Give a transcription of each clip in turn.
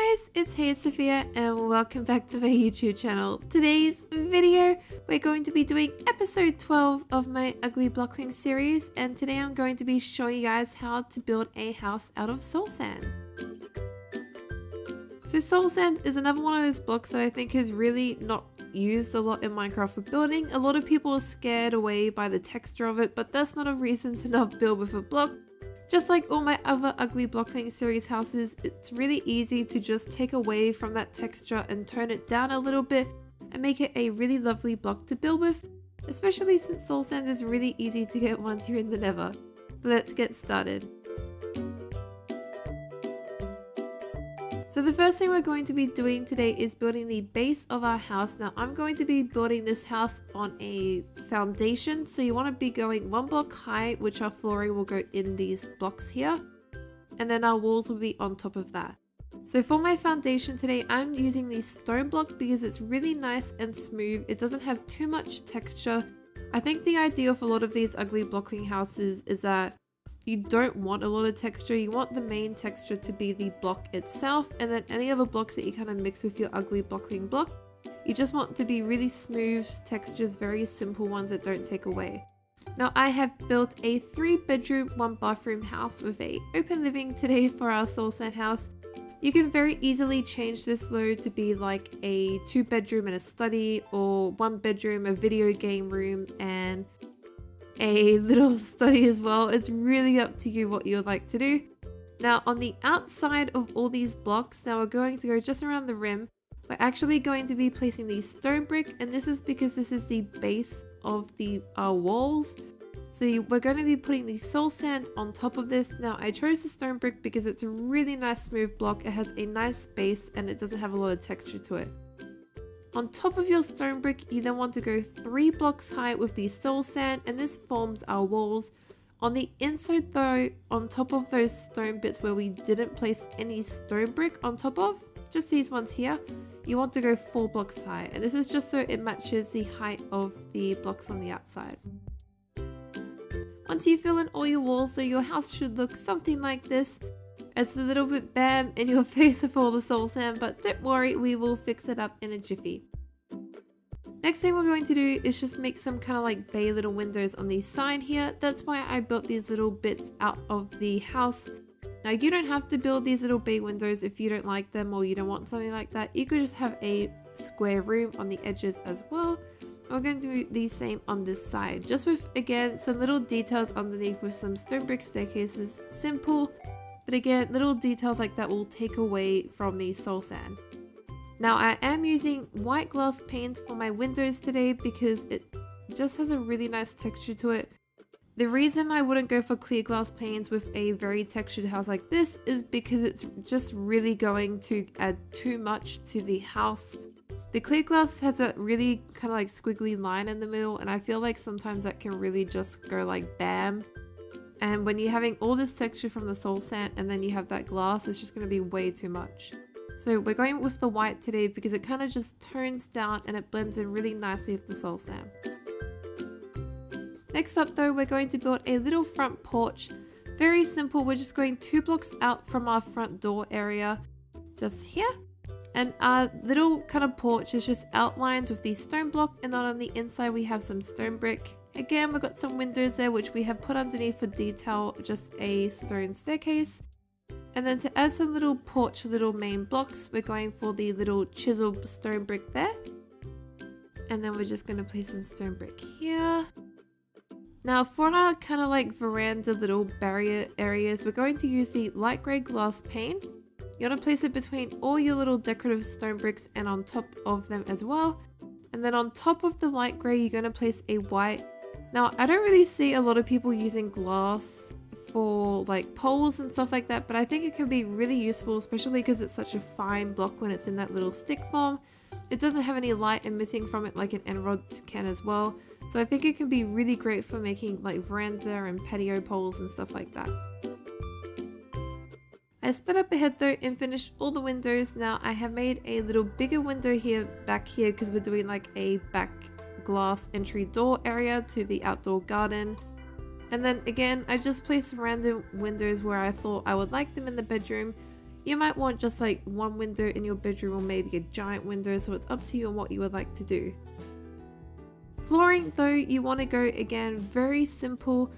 guys, it's HeySofia and welcome back to my YouTube channel. Today's video, we're going to be doing episode 12 of my ugly block-ling series, and today I'm going to be showing you guys how to build a house out of soul sand. So soul sand is another one of those blocks that I think is really not used a lot in Minecraft for building. A lot of people are scared away by the texture of it, but that's not a reason to not build with a block. Just like all my other ugly block-ling series houses, it's really easy to just take away from that texture and tone it down a little bit and make it a really lovely block to build with, especially since soul sand is really easy to get once you're in the nether. But let's get started. So the first thing we're going to be doing today is building the base of our house. Now I'm going to be building this house on a foundation, so you want to be going one block high, which our flooring will go in these blocks here, and then our walls will be on top of that. So for my foundation today, I'm using the stone block because it's really nice and smooth. It doesn't have too much texture. I think the idea of a lot of these ugly block-ling houses is that you don't want a lot of texture. You want the main texture to be the block itself, and then any other blocks that you kind of mix with your ugly block-ling block, you just want to be really smooth textures, very simple ones that don't take away. Now I have built a 3-bedroom, 1-bathroom house with a open living today for our soul sand house. You can very easily change this though to be like a 2-bedroom and a study, or 1 bedroom, a video game room, and a little study as well. It's really up to you what you would like to do. Now on the outside of all these blocks, now we're going to go just around the rim. We're actually going to be placing the stone brick, and this is because this is the base of the walls. So we're going to be putting the soul sand on top of this. Now I chose the stone brick because it's a really nice smooth block. It has a nice base and it doesn't have a lot of texture to it. On top of your stone brick, you then want to go 3 blocks high with the soul sand, and this forms our walls. On the inside though, on top of those stone bits where we didn't place any stone brick on top of, just these ones here, you want to go 4 blocks high, and this is just so it matches the height of the blocks on the outside. Once you fill in all your walls, so your house should look something like this. It's a little bit bam in your face with all the soul sand, but don't worry, we will fix it up in a jiffy. Next thing we're going to do is just make some kind of like bay little windows on the side here. That's why I built these little bits out of the house. Now you don't have to build these little bay windows if you don't like them or you don't want something like that. You could just have a square room on the edges as well. We're going to do the same on this side, just with again some little details underneath with some stone brick staircases. Simple, but again, little details like that will take away from the soul sand. Now I am using white glass panes for my windows today because it just has a really nice texture to it. The reason I wouldn't go for clear glass panes with a very textured house like this is because it's just really going to add too much to the house. The clear glass has a really kind of like squiggly line in the middle, and I feel like sometimes that can really just go like bam. And when you're having all this texture from the soul sand and then you have that glass, it's just going to be way too much. So we're going with the white today because it kind of just tones down and it blends in really nicely with the soul sand. Next up though, we're going to build a little front porch. Very simple, we're just going 2 blocks out from our front door area, just here. And our little kind of porch is just outlined with the stone block, and then on the inside we have some stone brick. Again, we've got some windows there which we have put underneath for detail, just a stone staircase. And then to add some little porch, little main blocks, we're going for the little chiseled stone brick there. And then we're just going to place some stone brick here. Now for our kind of like veranda little barrier areas, we're going to use the light grey glass pane. You want to place it between all your little decorative stone bricks and on top of them as well. And then on top of the light grey, you're going to place a white. Now I don't really see a lot of people using glass for like poles and stuff like that, but I think it can be really useful, especially because it's such a fine block when it's in that little stick form. It doesn't have any light emitting from it like an end-rod can as well, so I think it can be really great for making like veranda and patio poles and stuff like that. I sped up ahead though and finished all the windows. Now I have made a little bigger window here back here because we're doing like a back glass entry door area to the outdoor garden. And then again, I just placed random windows where I thought I would like them in the bedroom. You might want just like one window in your bedroom or maybe a giant window, so it's up to you on what you would like to do. Flooring though, you want to go again very simple.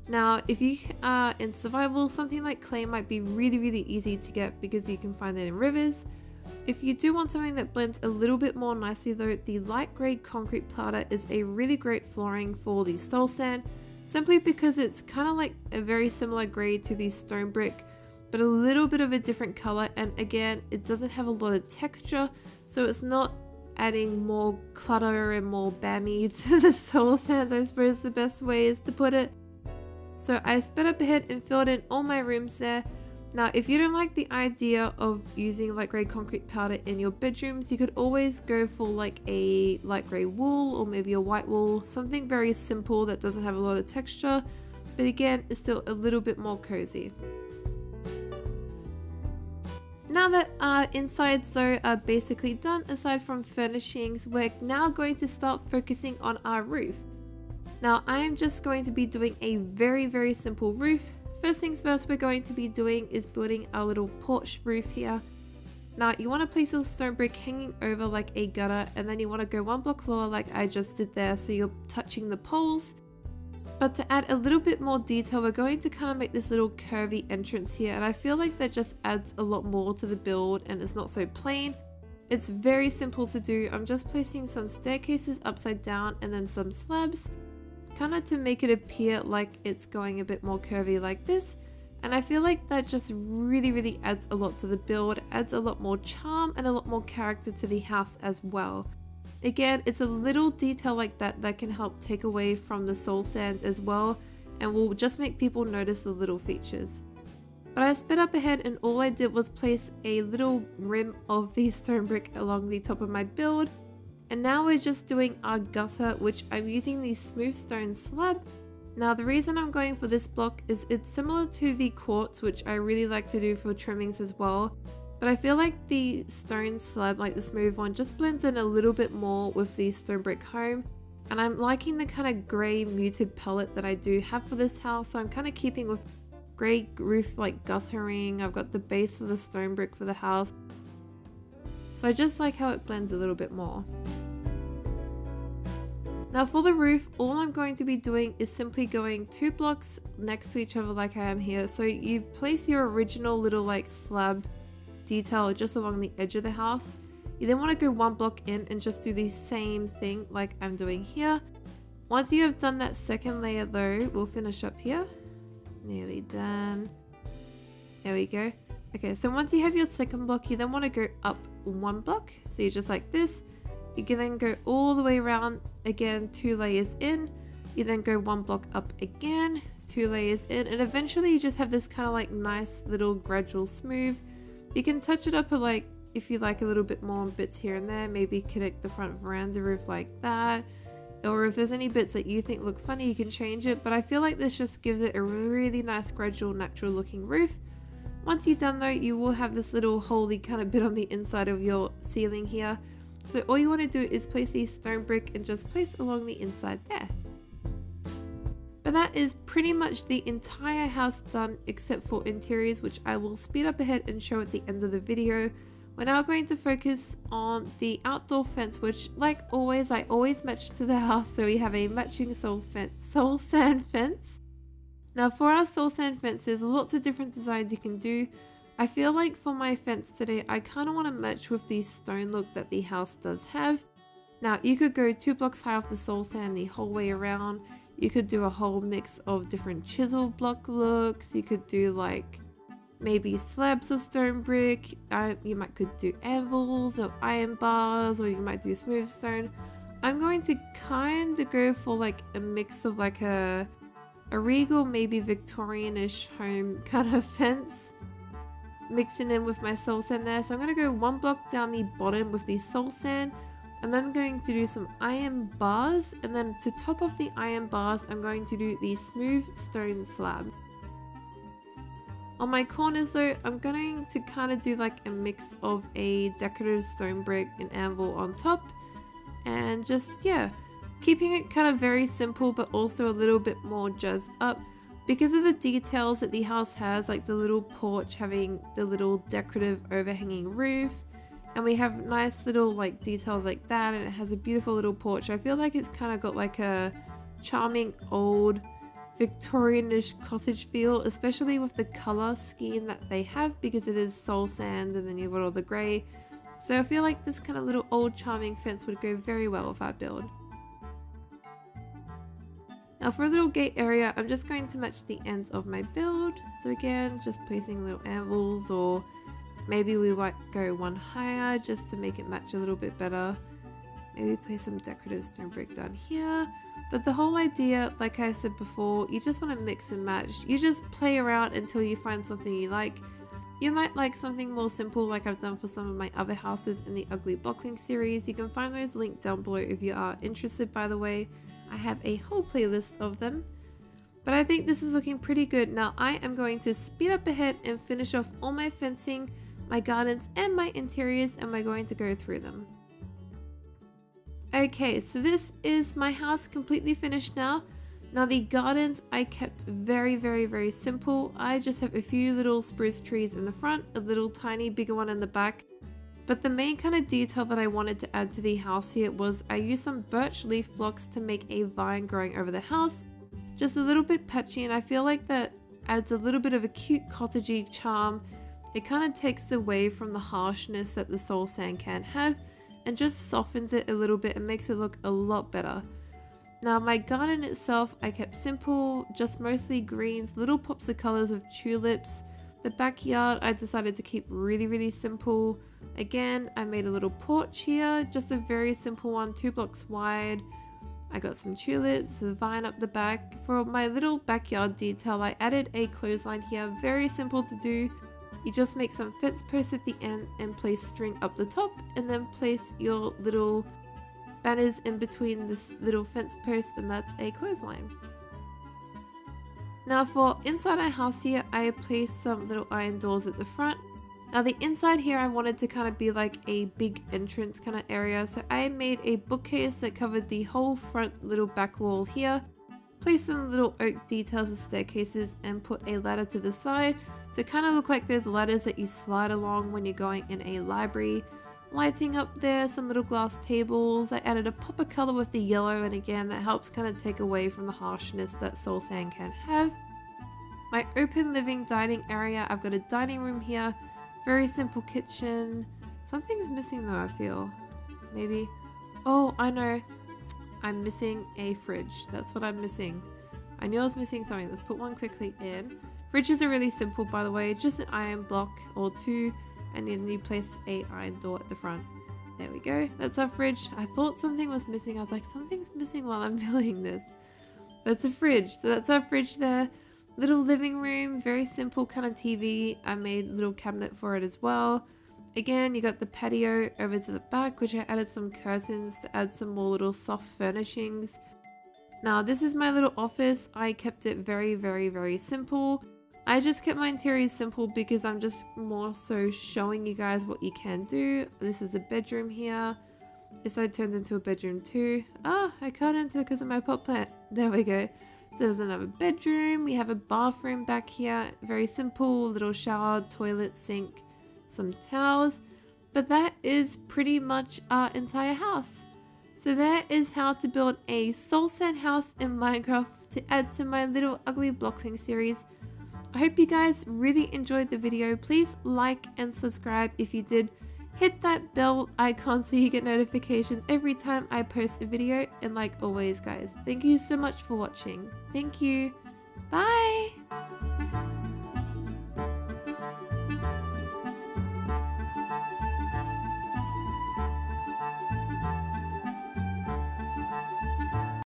Now if you are in survival, something like clay might be really easy to get because you can find it in rivers. If you do want something that blends a little bit more nicely though, the light grey concrete powder is a really great flooring for the soul sand, simply because it's kind of like a very similar grade to the stone brick, but a little bit of a different color, and again it doesn't have a lot of texture, so it's not adding more clutter and more bammy to the soul sand, I suppose the best way is to put it. So I sped up ahead and filled in all my rooms there. Now if you don't like the idea of using light grey concrete powder in your bedrooms, you could always go for like a light grey wool or maybe a white wool, something very simple that doesn't have a lot of texture, but again it's still a little bit more cozy. Now that our insides though are basically done, aside from furnishings, we're now going to start focusing on our roof. Now I am just going to be doing a very simple roof. First things first we're going to be doing is building our little porch roof here. Now you want to place your stone brick hanging over like a gutter, and then you want to go one block lower like I just did there, so you're touching the poles. But to add a little bit more detail, we're going to kind of make this little curvy entrance here, and I feel like that just adds a lot more to the build and it's not so plain. It's very simple to do. I'm just placing some staircases upside down and then some slabs, kind of to make it appear like it's going a bit more curvy like this, and I feel like that just really adds a lot to the build, adds a lot more charm and a lot more character to the house as well. Again, it's a little detail like that that can help take away from the soul sands as well, and will just make people notice the little features. But I sped up ahead and all I did was place a little rim of the stone brick along the top of my build. And now we're just doing our gutter, which I'm using the smooth stone slab. Now the reason I'm going for this block is it's similar to the quartz, which I really like to do for trimmings as well. But I feel like the stone slab, like the smooth one, just blends in a little bit more with the stone brick home. And I'm liking the kind of grey muted palette that I do have for this house, so I'm kind of keeping with grey roof like guttering. I've got the base for the stone brick for the house. So I just like how it blends a little bit more. Now for the roof, all I'm going to be doing is simply going 2 blocks next to each other like I am here. So you place your original little like slab detail just along the edge of the house. You then want to go 1 block in and just do the same thing like I'm doing here. Once you have done that second layer though, we'll finish up here. Nearly done. There we go. Okay, so once you have your second block, you then want to go up 1 block. So you're just like this. You can then go all the way around again, 2 layers in. You then go 1 block up again, 2 layers in, and eventually you just have this kind of like nice little gradual smooth. You can touch it up like if you like a little bit more bits here and there, maybe connect the front veranda roof like that, or if there's any bits that you think look funny you can change it, but I feel like this just gives it a really nice gradual natural looking roof. Once you're done though, you will have this little holy kind of bit on the inside of your ceiling here, so all you want to do is place the stone brick and just place along the inside there. But that is pretty much the entire house done except for interiors, which I will speed up ahead and show at the end of the video. We're now going to focus on the outdoor fence, which like always, I always match to the house, so we have a matching soul sand fence. Now for our soul sand fence, there's lots of different designs you can do. I feel like for my fence today, I kind of want to match with the stone look that the house does have. Now you could go 2 blocks high off the soul sand the whole way around. You could do a whole mix of different chisel block looks. You could do like maybe slabs of stone brick. You could do anvils or iron bars, or you might do smooth stone. I'm going to kind of go for like a mix of like a regal, maybe Victorian-ish home kind of fence, mixing in with my soul sand there. So I'm going to go 1 block down the bottom with the soul sand. And then I'm going to do some iron bars, and then to top off the iron bars, I'm going to do the smooth stone slab. On my corners though, I'm going to kind of do like a mix of a decorative stone brick and anvil on top, and just, yeah, keeping it kind of very simple but also a little bit more jazzed up. Because of the details that the house has, like the little porch having the little decorative overhanging roof, and we have nice little like details like that, and it has a beautiful little porch. I feel like it's kind of got like a charming old Victorianish cottage feel, especially with the color scheme that they have, because it is soul sand and then you've got all the grey. So I feel like this kind of little old charming fence would go very well with our build. Now for a little gate area, I'm just going to match the ends of my build. So again, just placing little anvils, or maybe we might go one higher just to make it match a little bit better. Maybe place some decorative stone brick down here. But the whole idea, like I said before, you just want to mix and match. You just play around until you find something you like. You might like something more simple like I've done for some of my other houses in the Ugly Block-ling series. You can find those linked down below if you are interested, by the way. I have a whole playlist of them. But I think this is looking pretty good. Now I am going to speed up ahead and finish off all my fencing, my gardens and my interiors, and we're going to go through them. Okay, so this is my house completely finished now. Now the gardens I kept very simple. I just have a few little spruce trees in the front, a little tiny bigger one in the back. But the main kind of detail that I wanted to add to the house here was I used some birch leaf blocks to make a vine growing over the house. Just a little bit patchy, and I feel like that adds a little bit of a cute cottagey charm. It kind of takes away from the harshness that the soul sand can have and just softens it a little bit and makes it look a lot better. Now my garden itself I kept simple, just mostly greens, little pops of colors of tulips. The backyard I decided to keep really simple. Again, I made a little porch here, just a very simple one, 2 blocks wide. I got some tulips, a vine up the back. For my little backyard detail, I added a clothesline here, very simple to do. You just make some fence posts at the end and place string up the top, and then place your little banners in between this little fence post, and that's a clothesline. Now for inside our house here, I placed some little iron doors at the front. Now the inside here I wanted to kind of be like a big entrance kind of area, so I made a bookcase that covered the whole front little back wall here. Placed some little oak details as staircases and put a ladder to the side to kind of look like those ladders that you slide along when you're going in a library. Lighting up there, some little glass tables. I added a pop of color with the yellow, and again that helps kind of take away from the harshness that soul sand can have. My open living dining area, I've got a dining room here, very simple kitchen. Something's missing though, I feel. Maybe, oh I know, I'm missing a fridge. That's what I'm missing. I knew I was missing something. Let's put one quickly in. Fridges are really simple, by the way, just an iron block or 2. And then you place a iron door at the front. There we go, that's our fridge. I thought something was missing. I was like, something's missing while I'm filming this. But it's a fridge, so that's our fridge there. Little living room, very simple kind of TV. I made a little cabinet for it as well. Again, you got the patio over to the back, which I added some curtains to add some more little soft furnishings. Now this is my little office. I kept it very simple. I just kept my interiors simple because I'm just more so showing you guys what you can do. This is a bedroom here. This side turned into a bedroom too. Ah, I can't enter because of my pot plant. There we go. So there's another bedroom. We have a bathroom back here. Very simple, little shower, toilet, sink, some towels. But that is pretty much our entire house. So that is how to build a soul sand house in Minecraft to add to my little Ugly Block-ling series. I hope you guys really enjoyed the video. Please like and subscribe if you did. Hit that bell icon so you get notifications every time I post a video. And like always guys, thank you so much for watching. Thank you. Bye.